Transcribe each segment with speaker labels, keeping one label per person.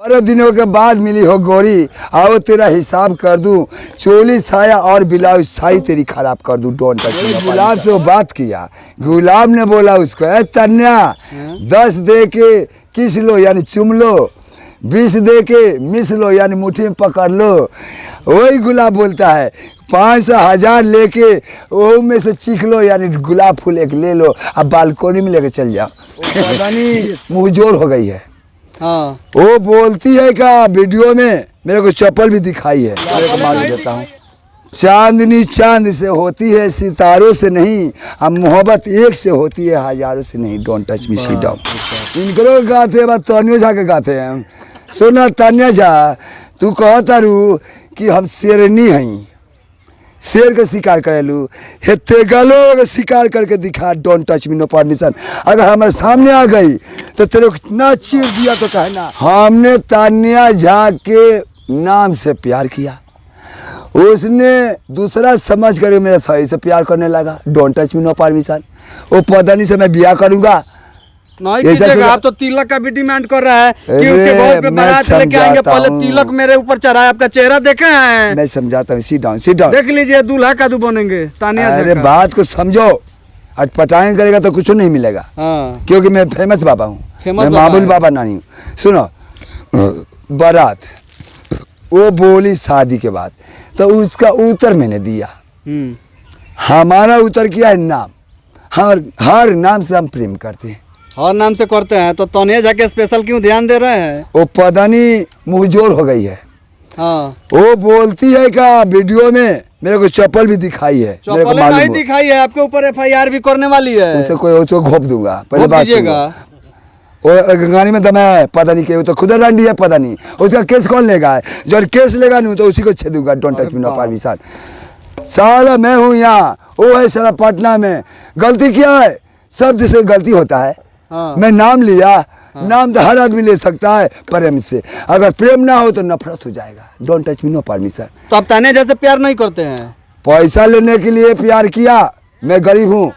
Speaker 1: 12 दिनों के बाद मिली हो गोरी, आओ तेरा हिसाब कर दूं, चोली साया और ब्लाउज साई तेरी खराब कर दूं। डोंट टच मी। गुलाब से वो बात किया, गुलाब ने बोला उसको, ए तन्या 10 दे के किस लो यानी चुम लो, 20 दे के मिस लो यानी मुट्ठी में पकड़ लो। वही गुलाब बोलता है 500 1000 लेके वो में से चीख लो यानी गुलाब फूल एक ले लो, अब बालकोनी में लेके चल जाओ। पता नहीं मुँह जोड़ हो गई है।
Speaker 2: हाँ।
Speaker 1: वो बोलती है का वीडियो में मेरे को चप्पल भी दिखाई है, मेरे को मालूम देता हूँ। चांदनी चांद से होती है सितारों से नहीं, अब मोहब्बत एक से होती है हजारों से नहीं। Don't touch me sit down. इनको गाते हैं, तानिया झा के गाते हैं। सुना तानिया झा, तू कहता रू कि हम शेरनी हैं, शेर का शिकार करेलू, हेते गलो का शिकार करके दिखा। Don't touch me, no permission. अगर हमारे सामने आ गई तो तेरे को इतना चीर दिया तो कहना हमने तानिया झा के नाम से प्यार किया, उसने दूसरा समझ कर मेरा सही से प्यार करने लगा। Don't touch me, no permission. वो पत्नी से मैं ब्याह करूंगा
Speaker 2: नहीं कीजिएगा। आप तो तिलक का भी डिमांड कर रहा है कि उसके घर पे बारात लेके आएंगे, पहले तिलक मेरे ऊपर चढ़ाए। आपका चेहरा देखे हैं?
Speaker 1: मैं समझाता हूँ, सीट डाउन सीट डाउन।
Speaker 2: देख लीजिए दूल्हा कादू बनेंगे तानिया।
Speaker 1: अरे बात को समझो, अटपटाएं करेगा तो कुछ नहीं मिलेगा।
Speaker 2: हाँ।
Speaker 1: क्योंकि मैं फेमस बाबा हूँ, मैं मामूल बाबा नहीं हूँ। सुनो, बारात वो बोली शादी के बाद, तो उसका उत्तर मैंने दिया। हमारा उत्तर किया है नाम, हर नाम से हम प्रेम करते हैं।
Speaker 2: और नाम से करते हैं तो तानिया झा के स्पेशल क्यों ध्यान दे रहे हैं?
Speaker 1: वो पता नहीं मुँह जोड़ हो गई है।
Speaker 2: हाँ।
Speaker 1: वो बोलती है का वीडियो में मेरे को चप्पल भी दिखाई है, मेरे को मालूम
Speaker 2: नहीं दिखाई है, आपके ऊपर FIR भी करने वाली है।
Speaker 1: उसे कोई उसको घोप दूंगा। पहले बात
Speaker 2: कीजिएगा।
Speaker 1: और गाड़ी में दम है, पता नहीं क्यों, तो खुद रंडी है, पता नहीं उसका केस कौन लेगा। जब केस लेगा नहीं तो उसी को छेद दूंगा। Don't touch me, no permission. साला मैं हूँ यहाँ, वो है साला पटना में। गलती क्या है? सब जिसे गलती होता है।
Speaker 2: हाँ।
Speaker 1: मैं नाम लिया। हाँ। नाम तो हर आदमी ले सकता है प्रेम से, अगर प्रेम ना हो तो नफरत हो जाएगा। Don't touch me, no permission.
Speaker 2: तो आप तानिया जैसे प्यार नहीं करते हैं?
Speaker 1: पैसा लेने के लिए प्यार किया। मैं गरीब हूँ,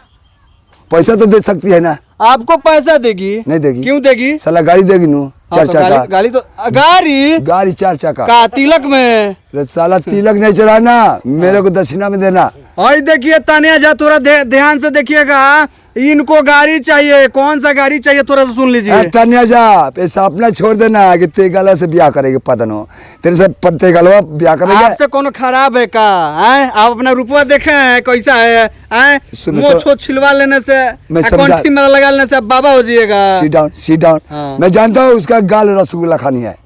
Speaker 1: पैसा तो दे सकती है ना।
Speaker 2: आपको पैसा देगी?
Speaker 1: नहीं देगी।
Speaker 2: क्यों देगी?
Speaker 1: साला गाड़ी देगी नू, 4 चक्का
Speaker 2: गाड़ी तो गाड़ी
Speaker 1: 4 चक्का
Speaker 2: का तिलक में।
Speaker 1: साला तिलक नहीं चढ़ाना, मेरे को दक्षिणा में देना।
Speaker 2: और देखिए तानिया झा, थोड़ा ध्यान से देखिएगा, इनको गाड़ी चाहिए। कौन सा गाड़ी चाहिए थोड़ा सा सुन लीजिए।
Speaker 1: तानिया झा, ऐसा अपना छोड़ देना कि तेगला से ब्याह करेंगे। पदनो तेरे से तेगलवा ब्याह करेंगे।
Speaker 2: आपसे कोनो खराब है का? आप अपना रुपया देखे हैं कैसा है? मोछो छिलवा लेने से, कंठी में लगा लेने से आप बाबा हो जाइएगा।
Speaker 1: Seat down seat down. मैं जानता हूँ उसका गाल रसगुल्ला खानी है,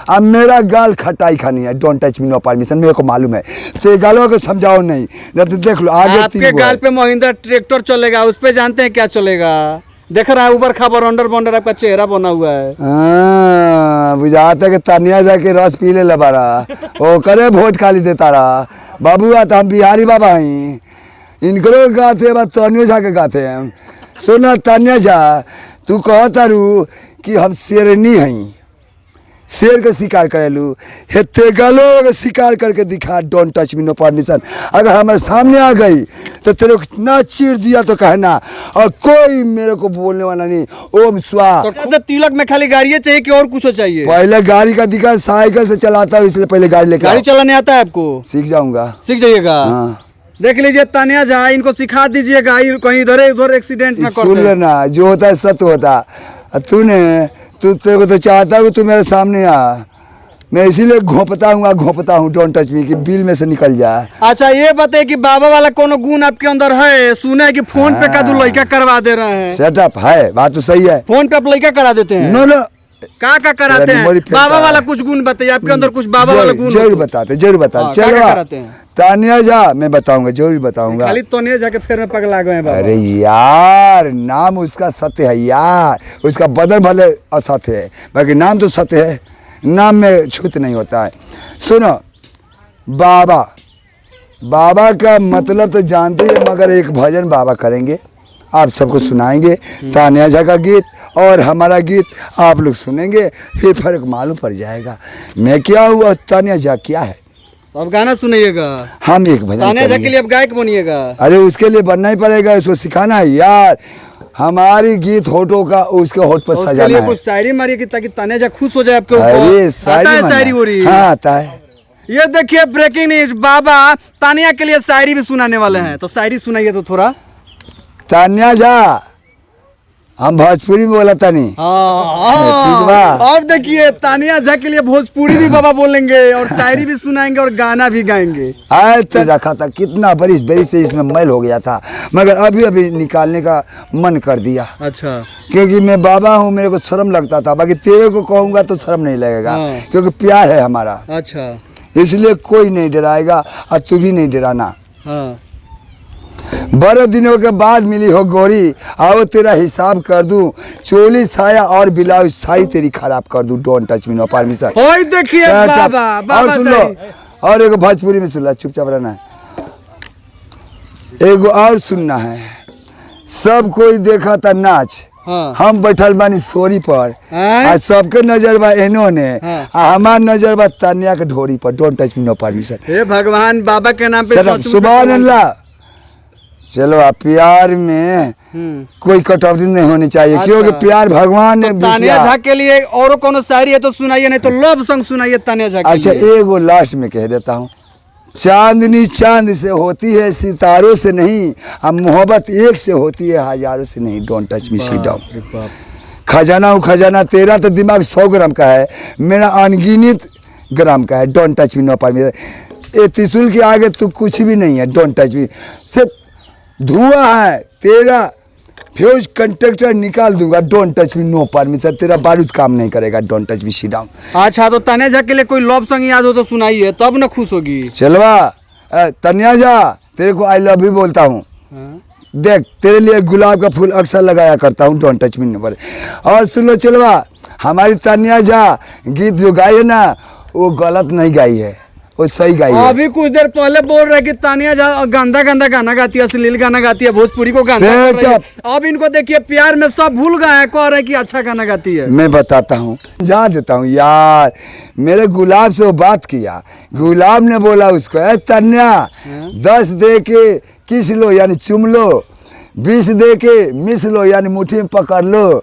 Speaker 1: अब मेरा गाल खटाई खानी है। Don't touch me, no permission. मेरे को मालूम है, तो गालों को समझाओ नहीं। देख लो आगे
Speaker 2: आपके गाल पे महिंद्रा ट्रैक्टर चलेगा, उस पे जानते हैं क्या चलेगा? देख रहा है ऊपर खबर अंडर बंडर आपका चेहरा बना हुआ है।
Speaker 1: बुझाता है कि तानिया झा के रस पी ले लबारा, ओ करे वोट खाली देता रहा। बाबू तो हम बिहारी बाबा हैं, इनको गाते हैं, तानिया झा के गाते हैं। सुना तानिया झा, तू कहता रू कि हम शेरनी हैं, शेर का शिकार करेलू, हेते गलो का शिकार करके दिखा। Don't touch me, no permission. अगर हमारे सामने आ गई तो तेरे को इतना चीर दिया तो कहना, और कोई मेरे को बोलने वाला नहीं। ओम स्वाहा।
Speaker 2: तो तिलक में खाली गाड़ी चाहिए कि और कुछ चाहिए?
Speaker 1: पहले गाड़ी का दिखा, साइकिल से चलाता हूँ इसलिए पहले गाड़ी लेकर।
Speaker 2: गाड़ी चलाने आता है आपको?
Speaker 1: सीख जाऊंगा।
Speaker 2: सीख जाइएगा।
Speaker 1: हाँ।
Speaker 2: देख लीजिए तानिया झा, इनको सिखा दीजिएगा, कहीं इधर उधर एक्सीडेंट ना कर दे।
Speaker 1: सुन लेना, जो होता है सत्य होता। तेरे को तो चाहता हूँ तू मेरे सामने आ, मैं इसीलिए घोपता हूँ। डोंट टच मी कि बिल में से निकल जाए।
Speaker 2: अच्छा ये बताइए कि बाबा वाला कोनो गुण आपके अंदर है? सुना है कि फोन पे का लड़का करवा दे रहे हैं।
Speaker 1: सेटअप है, बात तो सही है।
Speaker 2: फोन पे आप लड़का करा देते हैं?
Speaker 1: नो
Speaker 2: का कराते हैं? बाबा वाला कुछ गुण बताइए, आपके अंदर कुछ बाबा वाला गुण।
Speaker 1: जरूर बताते। चलो
Speaker 2: कराते हैं
Speaker 1: तानिया झा, मैं बताऊंगा, जरूर बताऊंगा।
Speaker 2: खाली तानिया झा के फेर में पगला गए बाबा।
Speaker 1: अरे यार, नाम उसका सत्य है यार, उसका बदन भले असत्य है, बाकी नाम तो सत्य है, नाम में छूत नहीं होता है। सुनो, बाबा का मतलब तो जानते हैं, मगर एक भजन बाबा करेंगे, आप सबको सुनाएंगे। तानिया झा का गीत और हमारा गीत आप लोग सुनेंगे, फिर फर्क मालूम पड़ जाएगा। मैं क्या हुआ, तानिया झा क्या है।
Speaker 2: अब गाना सुनिएगा,
Speaker 1: हम एक भजन
Speaker 2: तानिया झा के लिए अब गायक बनिएगा।
Speaker 1: अरे उसके लिए बनना ही पड़ेगा, उसको सिखाना है यार। हमारी गीत होठों का उसके होठ पर
Speaker 2: उसके
Speaker 1: सजाना
Speaker 2: लिए
Speaker 1: है।
Speaker 2: कुछ शायरी मारिए कि ताकि तानिया झा खुश हो जाए आपके
Speaker 1: अरे
Speaker 2: ऊपर। आता है
Speaker 1: मानना
Speaker 2: शायरी हो रही?
Speaker 1: हाँ आता है।
Speaker 2: ये देखिए ब्रेकिंग न्यूज, बाबा तानिया के लिए शायरी भी सुनाने वाले हैं, तो शायरी सुनाइए तो थोड़ा।
Speaker 1: तानिया झा हम भोजपुरी में बोला तानी। ठीक बा।
Speaker 2: अब देखिए तानिया झा के लिए भोजपुरी भी बाबा बोलेंगे और शायरी भी सुनाएंगे और गाना भी गाएंगे।
Speaker 1: आज तक रखा था कितना बरिस से इसमें मैल हो गया था, मगर अभी अभी निकालने का मन कर दिया।
Speaker 2: अच्छा,
Speaker 1: क्योंकि मैं बाबा हूँ, मेरे को शर्म लगता था, बाकी तेरे को कहूँगा तो शर्म नहीं लगेगा।
Speaker 2: हाँ।
Speaker 1: क्योंकि प्यार है हमारा,
Speaker 2: अच्छा,
Speaker 1: इसलिए कोई नहीं डराएगा और तू भी नहीं डराना।
Speaker 2: हाँ।
Speaker 1: बड़े दिनों के बाद मिली हो गोरी, आओ तेरा हिसाब कर दूं, चोली साया और ब्लाउज सारी तेरी खराब कर दूं। Don't touch me, no permission.
Speaker 2: ओए देखिए
Speaker 1: Shut up।
Speaker 2: बाबा, बाबा
Speaker 1: और सुन लो,
Speaker 2: शायरी।
Speaker 1: और एक भोजपुरी में सुन लो, चुपचाप रहना है। एक और सुनना है। सब कोई देखा था नाच,
Speaker 2: हाँ।
Speaker 1: हम बैठल बानी सोरी पर,
Speaker 2: हैं?
Speaker 1: आ सबके नजर बा इन्होंने,
Speaker 2: हाँ।
Speaker 1: आ हमार नजर बा तानिया के ढोरी पर। Don't touch me, no permission.
Speaker 2: हे भगवान, बाबा के नाम पे
Speaker 1: सुभान अल्लाह। चलो आप प्यार में कोई कटौती नहीं होनी चाहिए।
Speaker 2: अच्छा।
Speaker 1: क्योंकि प्यार भगवान ने भी
Speaker 2: तानिया
Speaker 1: किया।
Speaker 2: झा के लिए और कोनो शायरी है तो सुनाइए, नहीं तो लव सॉन्ग सुनाइए तानिया झा के
Speaker 1: अच्छा
Speaker 2: लिए।
Speaker 1: एगो लास्ट में कह देता हूँ। चांदनी चांद से होती है, सितारों से नहीं। अब मोहब्बत एक से होती है, हजारों से नहीं। Don't touch me, sit down. खजाना हूँ खजाना, तेरा तो दिमाग 100 ग्राम का है, मेरा अनगिनत ग्राम का है। Don't touch me, no permission. ये त्रिशूल के आगे तू कुछ भी नहीं है। डोंट टच मी, सिर्फ धुआं है। तेरा फ्यूज कंडक्टर निकाल दूंगा। Don't touch me, no permission. तेरा बारूद काम नहीं करेगा। Don't touch me, sit down.
Speaker 2: अच्छा, तो तानिया झा के लिए कोई लव सॉन्ग याद हो तो सुनाइए, तब ना खुश होगी।
Speaker 1: चलवा तनिया जा, तेरे को आई लव यू बोलता हूँ। देख तेरे लिए गुलाब का फूल अक्सर लगाया करता हूँ। Don't touch me, no permission. और सुन लो चलवा, हमारी तनिया जा गीत जो गाई है ना, वो गलत नहीं गाई है, वो सही गाई है।
Speaker 2: अभी कुछ देर पहले बोल रहे कि तानिया झा गंदा गंदा गाना गाती है, अश्लील गाना गाती है, भोजपुरी को गाना कर रही है। अब इनको देखिए प्यार में सब भूल गए हैं, कह रहे हैं कि अच्छा गाना गाती है।
Speaker 1: मैं बताता हूँ, जा देता हूँ यार। मेरे गुलाब से वो बात किया, गुलाब ने बोला उसको, ए तन्या 10 दे के किस लो यानी चुम लो, 20 दे के मिस लो यानी मुट्ठी में पकड़ लो।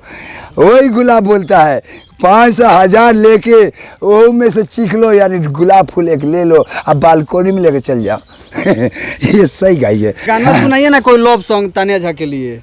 Speaker 1: वही गुलाब बोलता है 500 1000 लेके वो में से चीख लो यानी गुलाब फूल एक ले लो, अब बालकोनी में लेके चल जाओ। ये सही गाई है।
Speaker 2: गाना सुनाइए ना कोई लव सॉन्ग तानिया झा के लिए।